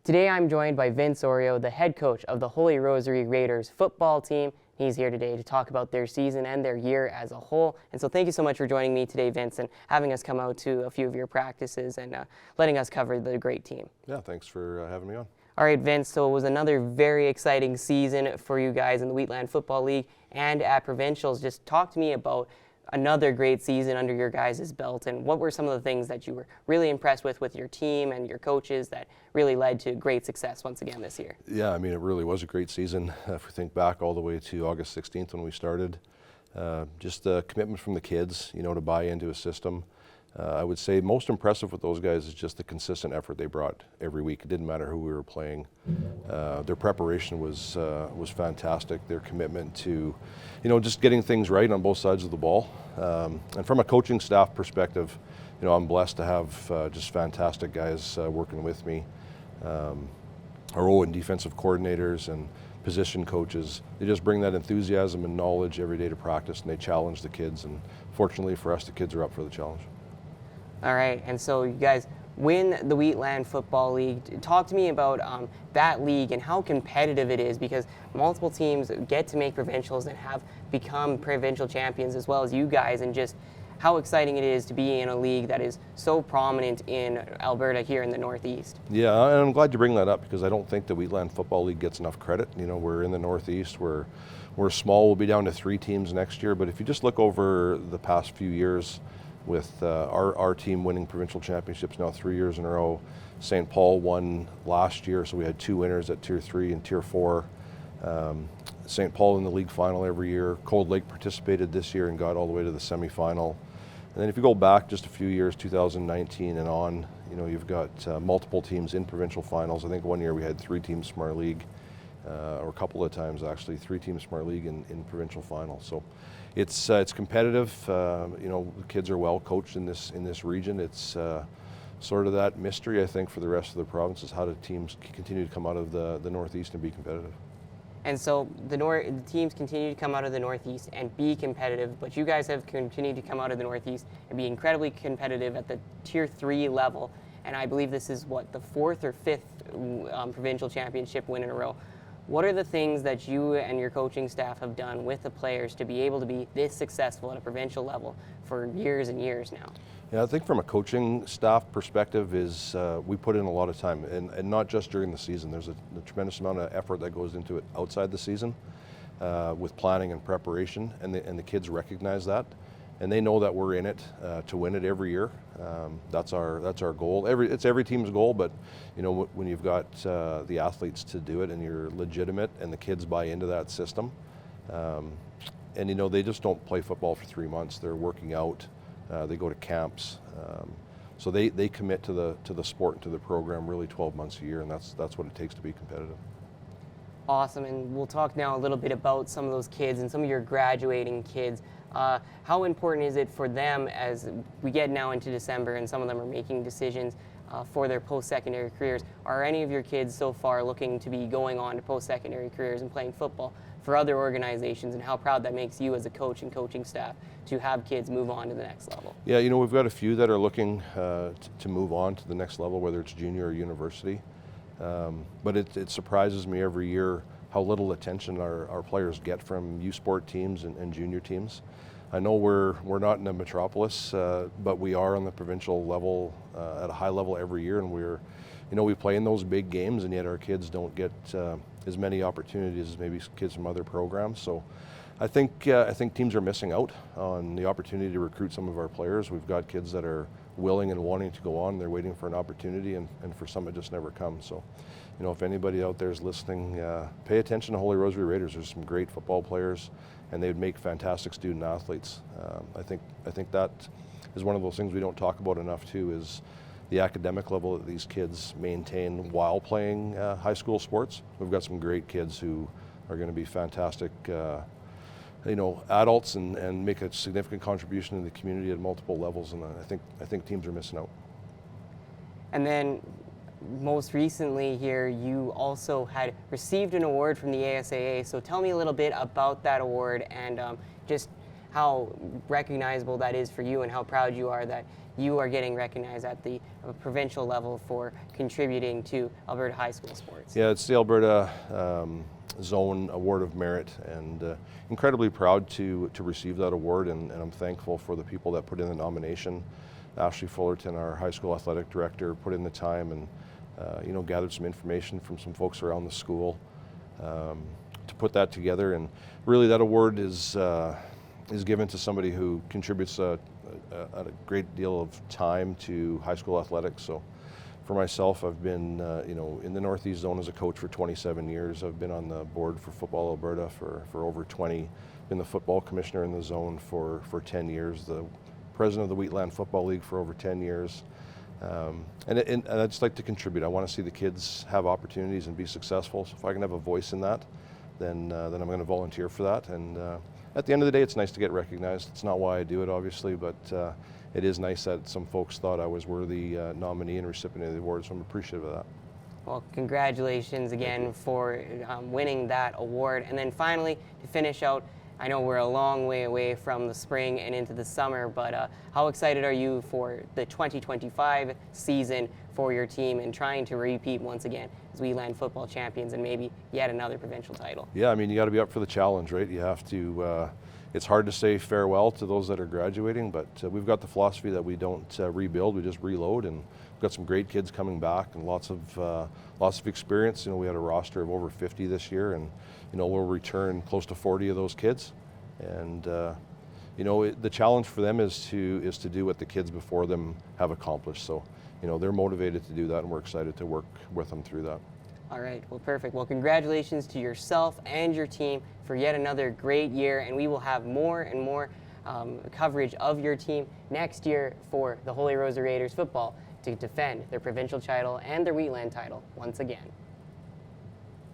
Today I'm joined by Vince Orieux, the head coach of the Holy Rosary Raiders football team. He's here today to talk about their season and their year as a whole. And so thank you so much for joining me today, Vince, and having us come out to a few of your practices and letting us cover the great team. Yeah, thanks for having me on. All right, Vince, so it was another very exciting season for you guys in the Wheatland Football League and at Provincials. Just talk to me about another great season under your guys' belt, and what were some of the things that you were really impressed with your team and your coaches that really led to great success once again this year? Yeah, I mean, it really was a great season. If we think back all the way to August 16th when we started, just the commitment from the kids, to buy into a system. I would say most impressive with those guys is just the consistent effort they brought every week. It didn't matter who we were playing. Their preparation was fantastic. Their commitment to, just getting things right on both sides of the ball. And from a coaching staff perspective, I'm blessed to have just fantastic guys working with me. Our O and defensive coordinators and position coaches, they just bring that enthusiasm and knowledge every day to practice, and they challenge the kids. And fortunately for us, the kids are up for the challenge. All right, and so you guys win the Wheatland Football League. Talk to me about that league and how competitive it is, because multiple teams get to make provincials and have become provincial champions as well as you guys, and just how exciting it is to be in a league that is so prominent in Alberta here in the Northeast. Yeah, and I'm glad you bring that up, because I don't think the Wheatland Football League gets enough credit. We're in the Northeast, we're small, we'll be down to 3 teams next year, but if you just look over the past few years, with our team winning provincial championships now 3 years in a row. St. Paul won last year, so we had 2 winners at Tier 3 and Tier 4. St. Paul in the league final every year. Cold Lake participated this year and got all the way to the semifinal. And then if you go back just a few years, 2019 and on, you've got multiple teams in provincial finals. I think one year we had 3 teams from our league, or a couple of times actually, 3 teams from our league in provincial finals. So it's competitive. The kids are well coached in this region. It's sort of that mystery, I think, for the rest of the province is how do teams continue to come out of the Northeast and be competitive. And so the teams continue to come out of the Northeast and be competitive, but you guys have continued to come out of the Northeast and be incredibly competitive at the Tier 3 level. And I believe this is, the 4th or 5th provincial championship win in a row. What are the things that you and your coaching staff have done with the players to be able to be this successful at a provincial level for years and years now? Yeah, I think from a coaching staff perspective is we put in a lot of time, and not just during the season. There's a tremendous amount of effort that goes into it outside the season with planning and preparation, and the kids recognize that. And they know that we're in it to win it every year. That's our goal. It's every team's goal, but when you've got the athletes to do it and you're legitimate and the kids buy into that system, and they just don't play football for 3 months. They're working out. They go to camps. So they commit to the sport and to the program really 12 months a year, and that's what it takes to be competitive. Awesome, and we'll talk now a little bit about some of those kids and some of your graduating kids. How important is it for them as we get now into December and some of them are making decisions for their post-secondary careers? Are any of your kids so far looking to be going on to post-secondary careers and playing football for other organizations, and how proud that makes you as a coach and coaching staff to have kids move on to the next level? Yeah, we've got a few that are looking to move on to the next level, whether it's junior or university. But it surprises me every year how little attention our players get from U Sport teams and junior teams. I know we're not in the metropolis, but we are on the provincial level at a high level every year, and we play in those big games, and yet our kids don't get as many opportunities as maybe kids from other programs. So I think teams are missing out on the opportunity to recruit some of our players. We've got kids that are willing and wanting to go on. They're waiting for an opportunity, and for some it just never comes. So, if anybody out there is listening, pay attention to Holy Rosary Raiders. There's some great football players, and they would make fantastic student athletes. I think that is one of those things we don't talk about enough too, is the academic level that these kids maintain while playing high school sports. We've got some great kids who are going to be fantastic adults and make a significant contribution in the community at multiple levels, and I think teams are missing out. And then most recently here, you also had received an award from the ASAA, so tell me a little bit about that award and just how recognizable that is for you and how proud you are that you are getting recognized at the provincial level for contributing to Alberta high school sports. Yeah, it's the Alberta Zone Award of Merit, and incredibly proud to receive that award, and I'm thankful for the people that put in the nomination. Ashley Fullerton, our high school athletic director, put in the time and gathered some information from some folks around the school to put that together. And really, that award is given to somebody who contributes a great deal of time to high school athletics. So for myself, I've been in the Northeast Zone as a coach for 27 years. I've been on the board for Football Alberta for over 20. Been the football commissioner in the zone for 10 years. The president of the Wheatland Football League for over 10 years. And I'd just like to contribute. I want to see the kids have opportunities and be successful. So if I can have a voice in that, then I'm going to volunteer for that. And at the end of the day, it's nice to get recognized. It's not why I do it, obviously, but it is nice that some folks thought I was worthy nominee and recipient of the award, so I'm appreciative of that. Well, congratulations again for winning that award. And then finally, to finish out, I know we're a long way away from the spring and into the summer, but how excited are you for the 2025 season for your team and trying to repeat once again as Wheatland football champions and maybe yet another provincial title? Yeah, I mean, you got to be up for the challenge, right? You have to, it's hard to say farewell to those that are graduating, but we've got the philosophy that we don't rebuild, we just reload, and we've got some great kids coming back and lots of experience. We had a roster of over 50 this year, and we'll return close to 40 of those kids. And the challenge for them is to do what the kids before them have accomplished. So they're motivated to do that, and we're excited to work with them through that. All right, well, perfect. Well, congratulations to yourself and your team for yet another great year, and we will have more and more coverage of your team next year for the Holy Rosary Raiders football to defend their provincial title and their Wheatland title once again.